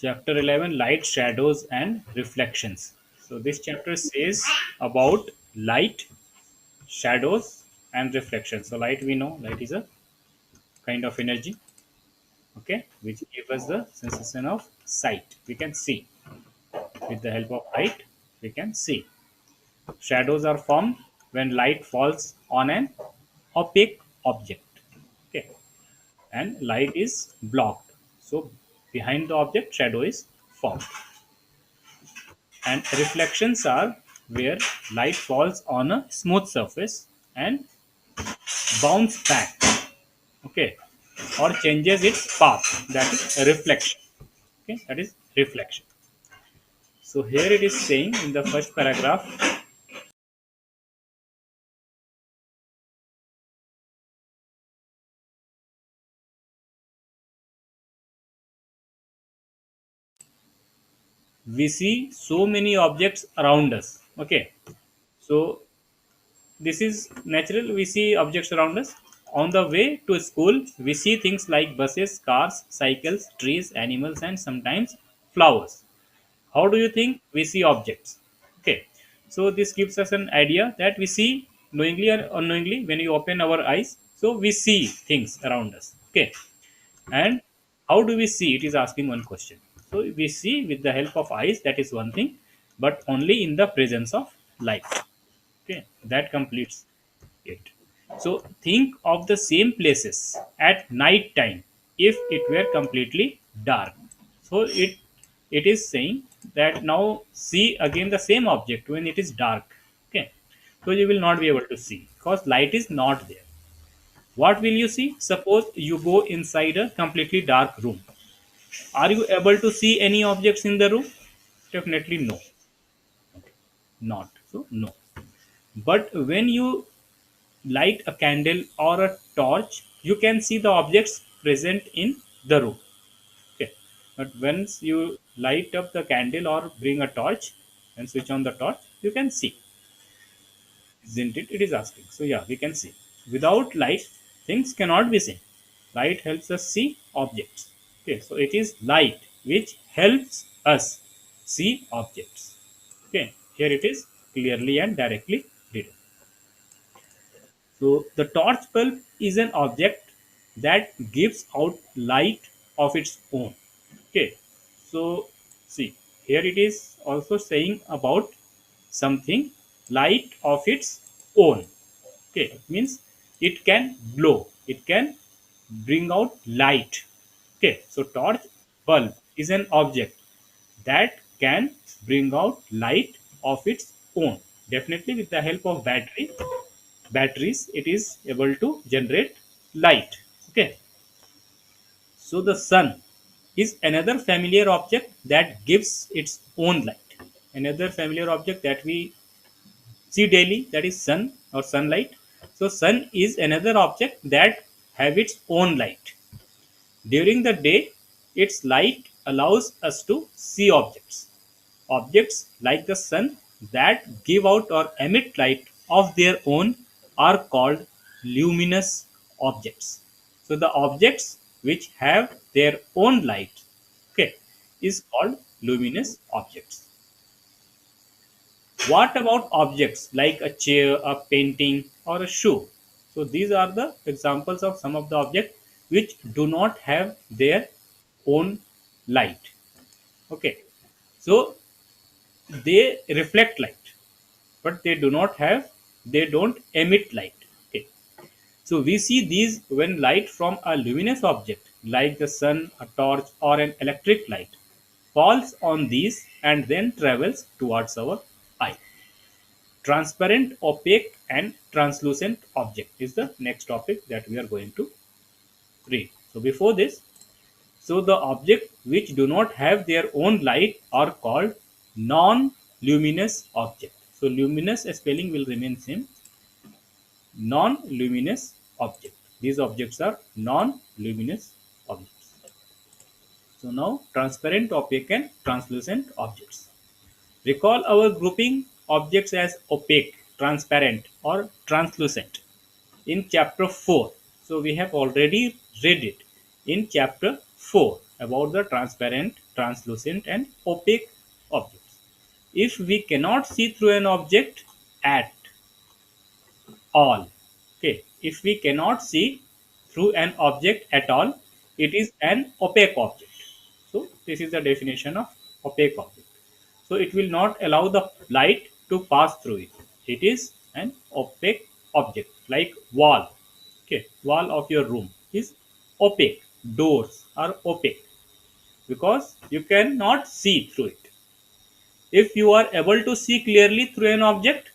Chapter 11, Light, Shadows, and Reflections. So, this chapter says about light, shadows, and reflection. So, light, we know light is a kind of energy, okay, which gives us the sensation of sight. We can see with the help of light, we can see. Shadows are formed when light falls on an opaque object, okay, and light is blocked. So, behind the object, shadow is formed. And reflections are where light falls on a smooth surface and bounce back, okay, or changes its path. That is a reflection, okay, that is reflection. So here it is saying in the first paragraph, we see so many objects around us, okay. So this is natural, we see objects around us. On the way to school, we see things like buses, cars, cycles, trees, animals, and sometimes flowers. How do you think we see objects? Okay, so this gives us an idea that we see knowingly or unknowingly when we open our eyes. So we see things around us. Okay, and how do we see? It is asking one question. So we see with the help of eyes. That is one thing, but only in the presence of light. Okay, that completes it. So think of the same places at night time if it were completely dark. So it is saying that now see again the same object when it is dark. Okay, so you will not be able to see because light is not there. What will you see? Suppose you go inside a completely dark room. Are you able to see any objects in the room? Definitely no. Not so no. But when you light a candle or a torch, you can see the objects present in the room. Okay. But once you light up the candle or bring a torch and switch on the torch, you can see. Isn't it? It is asking. So yeah, we can see. Without light, things cannot be seen. Light helps us see objects. Okay, so it is light which helps us see objects. Okay, here it is clearly and directly written. So the torch bulb is an object that gives out light of its own. Okay. So see here it is also saying about something light of its own. Okay. Means it can glow. It can bring out light. Okay. So torch bulb is an object that can bring out light of its own. Definitely with the help of batteries it is able to generate light. Okay, so the sun is another familiar object that gives its own light. Another familiar object that we see daily, that is sun or sunlight. So sun is another object that have its own light. During the day, its light allows us to see objects. Objects like the sun that give out or emit light of their own are called luminous objects. So the objects which have their own light, okay, is called luminous objects. What about objects like a chair, a painting, or a shoe? So these are the examples of some of the objects which do not have their own light. Okay, so they reflect light, but they don't emit light. Okay, so we see these when light from a luminous object like the sun, a torch, or an electric light falls on these and then travels towards our eye. Transparent, opaque, and translucent object is the next topic that we are going to read. So before this, so the object which do not have their own light are called non-luminous object. So luminous spelling will remain same. Non-luminous object. These objects are non-luminous objects. So now transparent, opaque, and translucent objects. Recall our grouping objects as opaque, transparent, or translucent in chapter 4. So we have already read it in chapter 4 about the transparent, translucent and opaque objects. If we cannot see through an object at all, okay, if we cannot see through an object at all, it is an opaque object. So this is the definition of opaque object. So it will not allow the light to pass through it. It is an opaque object, like wall. Okay, wall of your room is opaque. Doors are opaque because you cannot see through it. If you are able to see clearly through an object,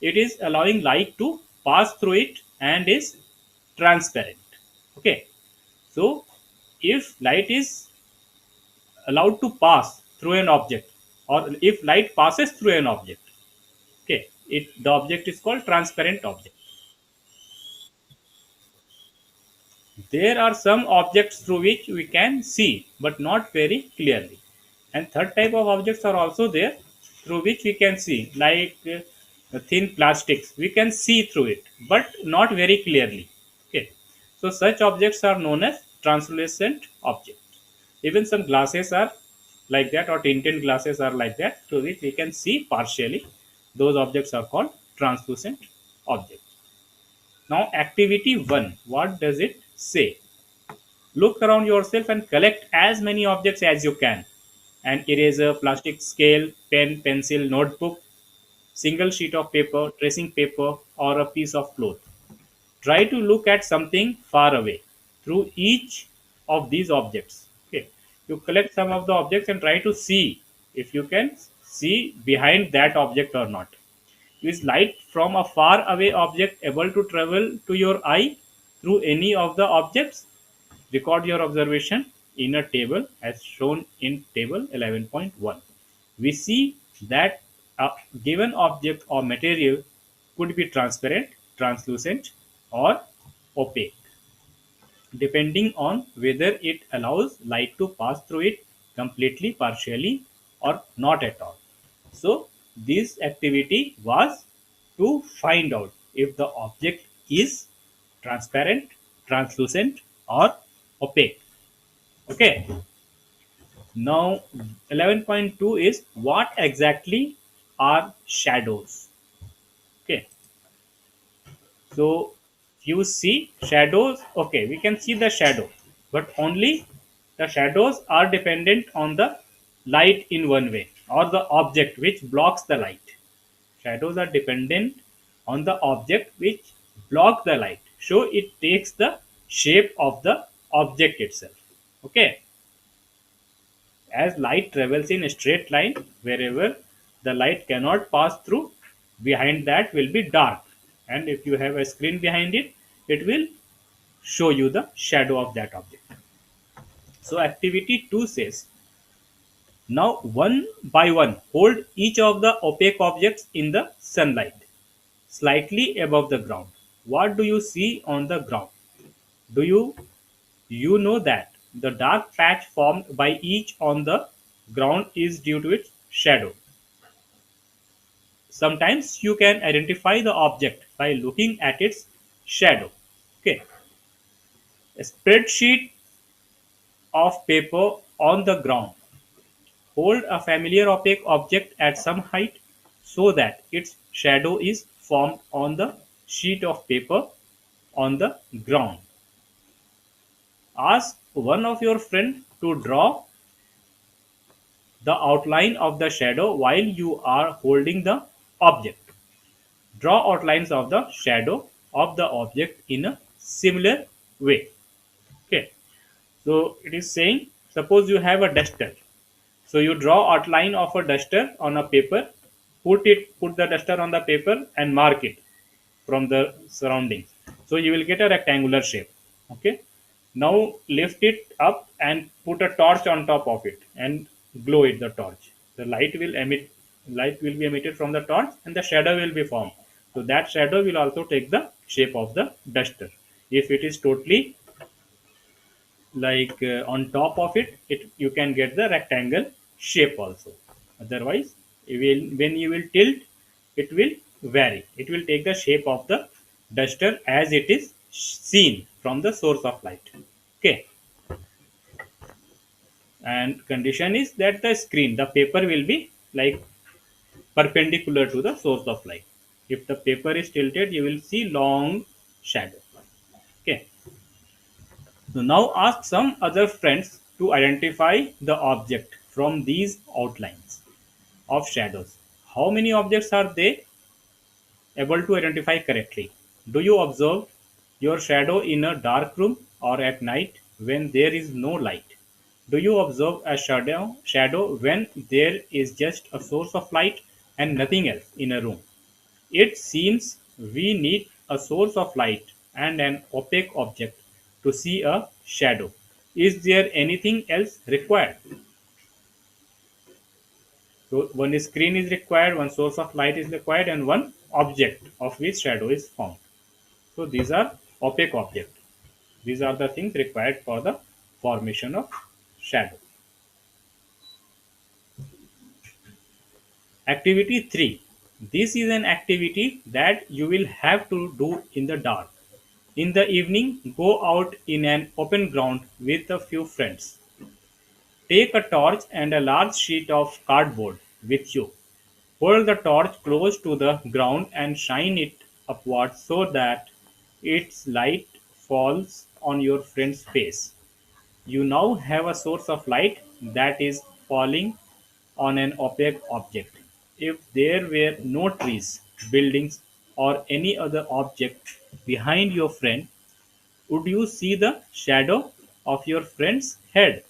it is allowing light to pass through it and is transparent. Okay, so if light is allowed to pass through an object, or if light passes through an object, okay, the object is called transparent object. There are some objects through which we can see but not very clearly, and third type of objects are also there through which we can see, like thin plastics. We can see through it but not very clearly. Okay, so such objects are known as translucent objects. Even some glasses are like that, or tinted glasses are like that, through which we can see partially. Those objects are called translucent objects. Now, activity 1, what does it say? Look around yourself and collect as many objects as you can. An eraser, plastic scale, pen, pencil, notebook, single sheet of paper, tracing paper, or a piece of cloth. Try to look at something far away through each of these objects. Okay, you collect some of the objects and try to see if you can see behind that object or not. Is light from a far away object able to travel to your eye through any of the objects? Record your observation in a table as shown in table 11.1. We see that a given object or material could be transparent, translucent, or opaque, depending on whether it allows light to pass through it completely, partially, or not at all. So, this activity was to find out if the object is transparent, translucent, or opaque. Okay. Now, 11.2 is what exactly are shadows? Okay. So, you see shadows. Okay, we can see the shadow, but only the shadows are dependent on the light in one way, or the object which blocks the light. Shadows are dependent on the object which block the light. So it takes the shape of the object itself. Okay. As light travels in a straight line, wherever the light cannot pass through, behind that will be dark. And if you have a screen behind it, it will show you the shadow of that object. So activity 2 says, now one by one hold each of the opaque objects in the sunlight, slightly above the ground. What do you see on the ground? Do you know that the dark patch formed by each on the ground is due to its shadow? Sometimes you can identify the object by looking at its shadow. Okay. A spreadsheet of paper on the ground. Hold a familiar opaque object at some height so that its shadow is formed on the sheet of paper on the ground. Ask one of your friends to draw the outline of the shadow while you are holding the object. Draw outlines of the shadow of the object in a similar way. Okay. So it is saying, suppose you have a duster. So you draw outline of a duster on a paper, put the duster on the paper and mark it from the surroundings. So you will get a rectangular shape. Okay. Now lift it up and put a torch on top of it and glow it the torch. The light will be emitted from the torch and the shadow will be formed. So that shadow will also take the shape of the duster. If it is totally like on top of it, you can get the rectangle shape also. Otherwise, when you will tilt, it will vary. It will take the shape of the duster as it is seen from the source of light. Okay. and condition is that the screen, the paper will be like perpendicular to the source of light. If the paper is tilted, you will see long shadow. Okay. So now ask some other friends to identify the object from these outlines of shadows. How many objects are they able to identify correctly? Do you observe your shadow in a dark room or at night when there is no light? Do you observe a shadow when there is just a source of light and nothing else in a room? It seems we need a source of light and an opaque object to see a shadow. Is there anything else required? So one screen is required, one source of light is required, and one object of which shadow is formed. So these are opaque objects. These are the things required for the formation of shadow. Activity 3. This is an activity that you will have to do in the dark. In the evening, go out in an open ground with a few friends. Take a torch and a large sheet of cardboard with you. Hold the torch close to the ground and shine it upward so that its light falls on your friend's face. You now have a source of light that is falling on an opaque object. If there were no trees, buildings, or any other object behind your friend, would you see the shadow of your friend's head?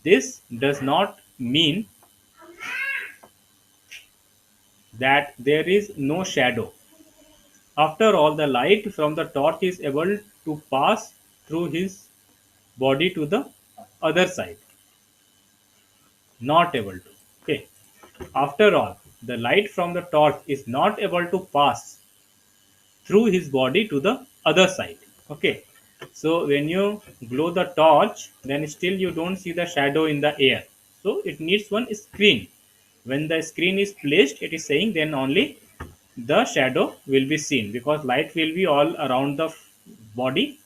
This does not mean that there is no shadow. After all, the light from the torch is able to pass through his body to the other side. Not able to. Okay. After all, the light from the torch is not able to pass through his body to the other side. Okay. So when you glow the torch, then still you don't see the shadow in the air. So it needs one screen. When the screen is placed, it is saying then only the shadow will be seen because light will be all around the body.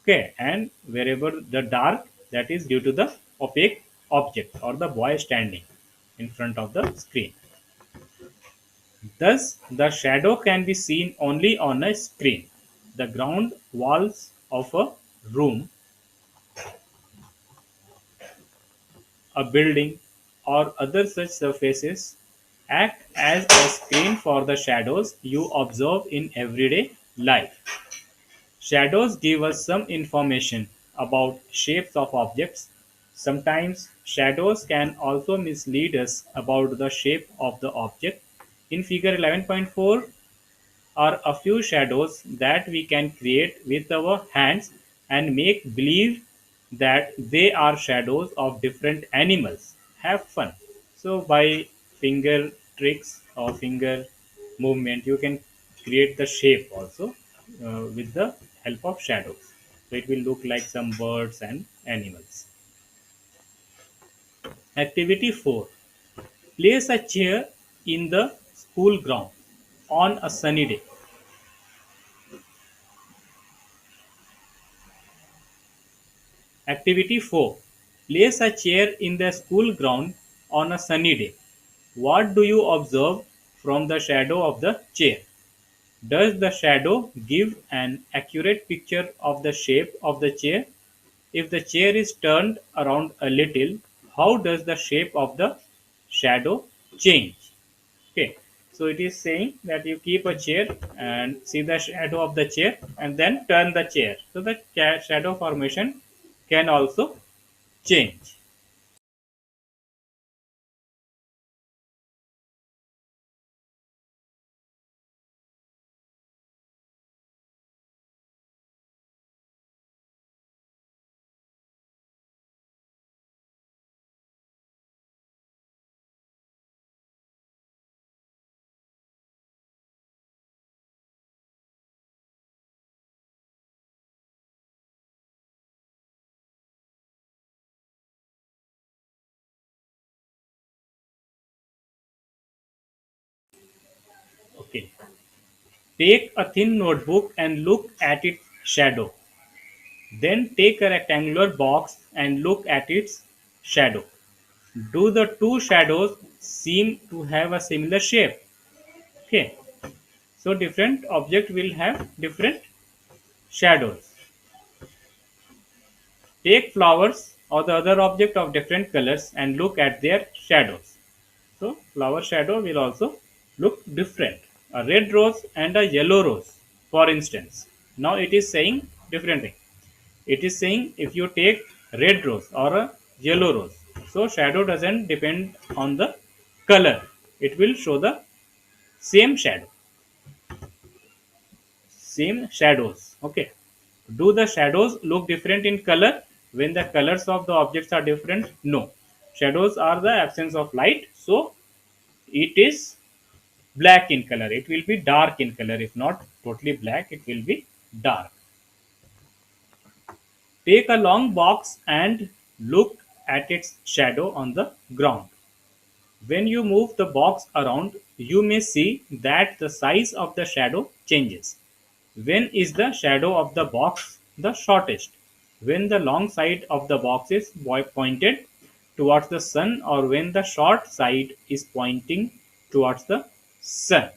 Okay, and wherever the dark, that is due to the opaque object or the boy standing in front of the screen. Thus, the shadow can be seen only on a screen. The ground walls of a room, a building, or other such surfaces act as a screen for the shadows you observe in everyday life. Shadows give us some information about shapes of objects. Sometimes shadows can also mislead us about the shape of the object. In figure 11.4 are a few shadows that we can create with our hands and make believe that they are shadows of different animals. Have fun. So by finger tricks or finger movement, you can create the shape also with the help of shadows. So it will look like some birds and animals. Activity 4. Place a chair in the school ground on a sunny day. Activity 4. Place a chair in the school ground on a sunny day. What do you observe from the shadow of the chair? Does the shadow give an accurate picture of the shape of the chair? If the chair is turned around a little, how does the shape of the shadow change? Okay, so it is saying that you keep a chair and see the shadow of the chair and then turn the chair. So the shadow formation can also change. Okay, take a thin notebook and look at its shadow. Then take a rectangular box and look at its shadow. Do the two shadows seem to have a similar shape? Okay. So different object will have different shadows. Take flowers or the other object of different colors and look at their shadows. So flower shadow will also look different. A red rose and a yellow rose, for instance. Now it is saying different thing. It is saying if you take red rose or a yellow rose, so shadow doesn't depend on the color. It will show the same shadow, same shadows. Okay. Do the shadows look different in color when the colors of the objects are different? No. Shadows are the absence of light, so it is black in color. It will be dark in color. If not totally black, it will be dark. Take a long box and look at its shadow on the ground. When you move the box around, you may see that the size of the shadow changes. When is the shadow of the box the shortest? When the long side of the box is pointed towards the sun, or when the short side is pointing towards the sun.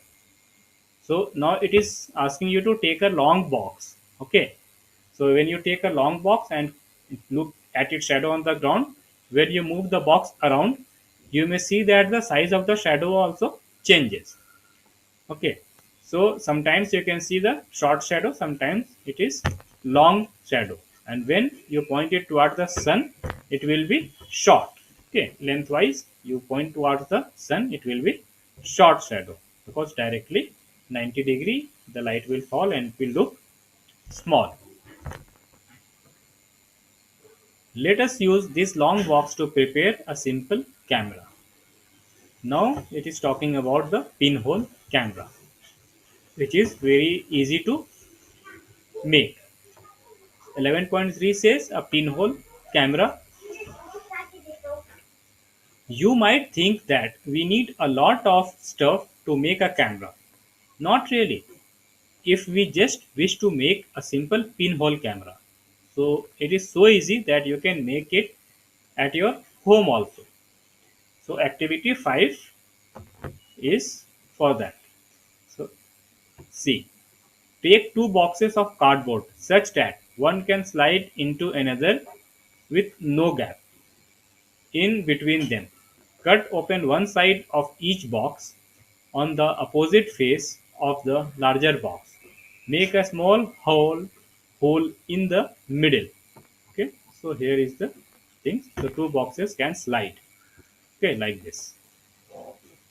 So now it is asking you to take a long box. Okay. So when you take a long box and look at its shadow on the ground, when you move the box around, you may see that the size of the shadow also changes. Okay. So sometimes you can see the short shadow, sometimes it is long shadow. And when you point it towards the sun, it will be short. Okay. Lengthwise, you point towards the sun, it will be short shadow, because directly 90-degree the light will fall and it will look small. Let us use this long box to prepare a simple camera. Now it is talking about the pinhole camera, which is very easy to make. 11.3 says a pinhole camera. You might think that we need a lot of stuff to make a camera. Not really, if we just wish to make a simple pinhole camera. So it is so easy that you can make it at your home also. So activity 5 is for that. So see, take two boxes of cardboard such that one can slide into another with no gap in between them. Cut open one side of each box on the opposite face of the larger box. Make a small hole in the middle. Okay, so here is the thing. The two boxes can slide. Okay, like this.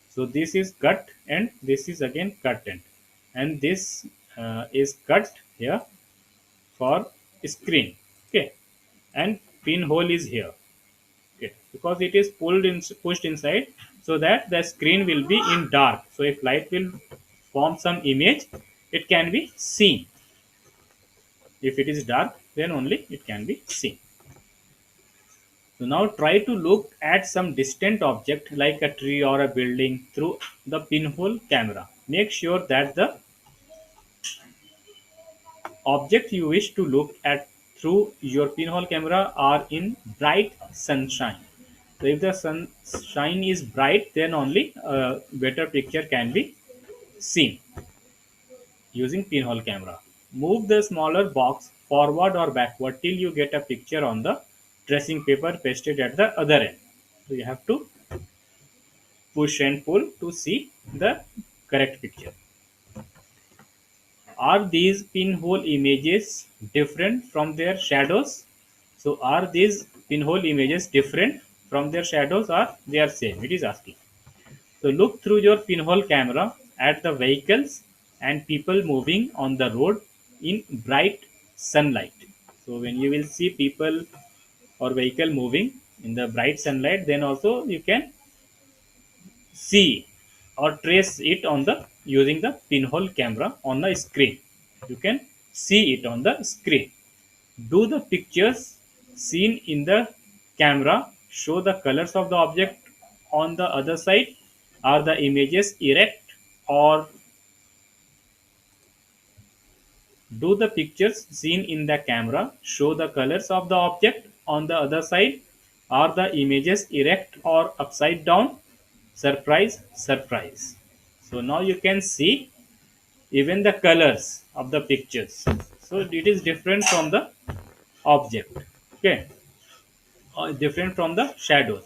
So this is cut end, this is again cut end, and this is cut here for screen. Okay, and pinhole is here. Okay, because it is pushed inside, so that the screen will be in dark. So if light will form some image, it can be seen. If it is dark, then only it can be seen. So now try to look at some distant object like a tree or a building through the pinhole camera. Make sure that the object you wish to look at through your pinhole camera are in bright sunshine. So if the sunshine is bright, then only a better picture can be seen using pinhole camera. Move the smaller box forward or backward till you get a picture on the tracing paper pasted at the other end. So you have to push and pull to see the correct picture. Are these pinhole images different from their shadows? So are these pinhole images different from their shadows, or they are same? It is asking. So look through your pinhole camera at the vehicles and people moving on the road in bright sunlight. So when you will see people or vehicle moving in the bright sunlight, then also you can see or trace it on the using the pinhole camera on the screen. You can see it on the screen. Do the pictures seen in the camera show the colors of the object on the other side? Are the images erect, or do the pictures seen in the camera show the colors of the object on the other side? Are the images erect or upside down? Surprise, surprise. So now you can see even the colors of the pictures. So it is different from the object. Okay, different from the shadows,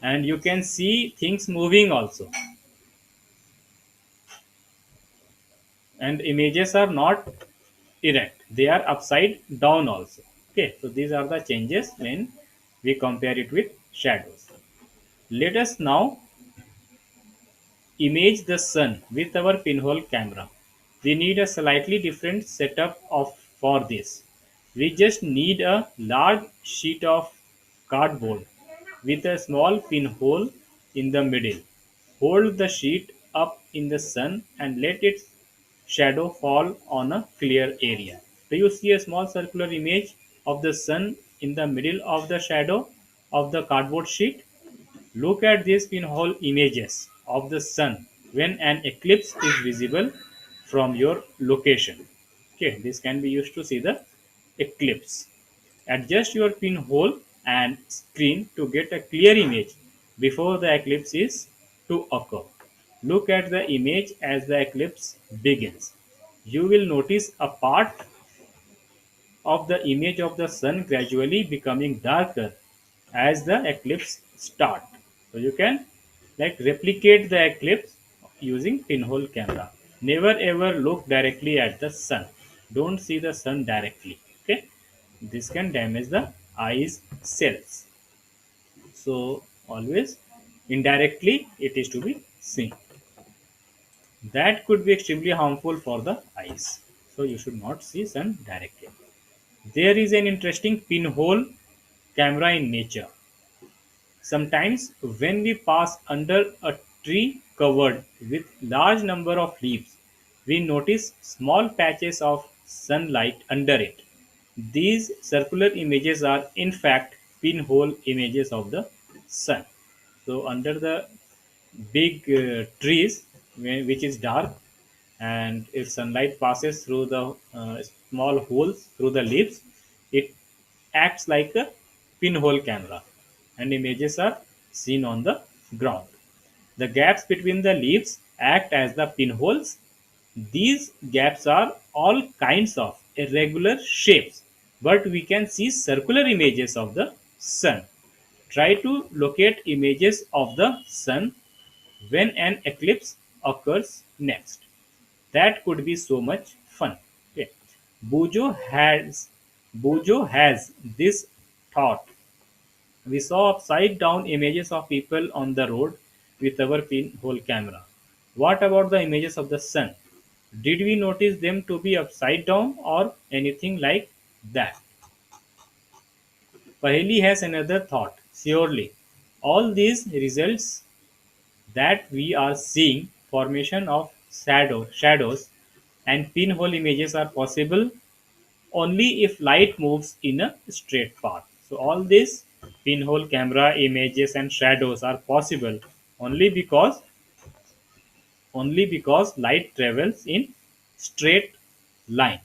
and you can see things moving also. And images are not erect; they are upside down also. Okay, so these are the changes when we compare it with shadows. Let us now image the sun with our pinhole camera. We need a slightly different setup for this. We just need a large sheet of cardboard with a small pinhole in the middle. Hold the sheet up in the sun and let its shadow fall on a clear area. Do you see a small circular image of the sun in the middle of the shadow of the cardboard sheet? Look at these pinhole images of the sun when an eclipse is visible from your location. Okay, this can be used to see the eclipse. Adjust your pinhole and screen to get a clear image before the eclipse is to occur. Look at the image as the eclipse begins. You will notice a part of the image of the sun gradually becoming darker as the eclipse start. So you can like replicate the eclipse using pinhole camera. Never ever look directly at the sun. Don't see the sun directly. Okay, this can damage the eyes cells. So always indirectly it is to be seen. That could be extremely harmful for the eyes. So you should not see sun directly. There is an interesting pinhole camera in nature. Sometimes when we pass under a tree covered with large number of leaves, we notice small patches of sunlight under it. These circular images are in fact pinhole images of the sun. So under the big trees which is dark, and if sunlight passes through the small holes through the leaves, it acts like a pinhole camera and images are seen on the ground. The gaps between the leaves act as the pinholes. These gaps are all kinds of irregular shapes, but we can see circular images of the sun. Try to locate images of the sun when an eclipse occurs next. That could be so much fun. Okay. Bujo has Bujo has this thought. We saw upside down images of people on the road with our pinhole camera. What about the images of the sun? Did we notice them to be upside down or anything like that? Paheli has another thought. Surely, all these results that we are seeing formation of shadows and pinhole images are possible only if light moves in a straight path. So all these pinhole camera images and shadows are possible only because only because light travels in straight line.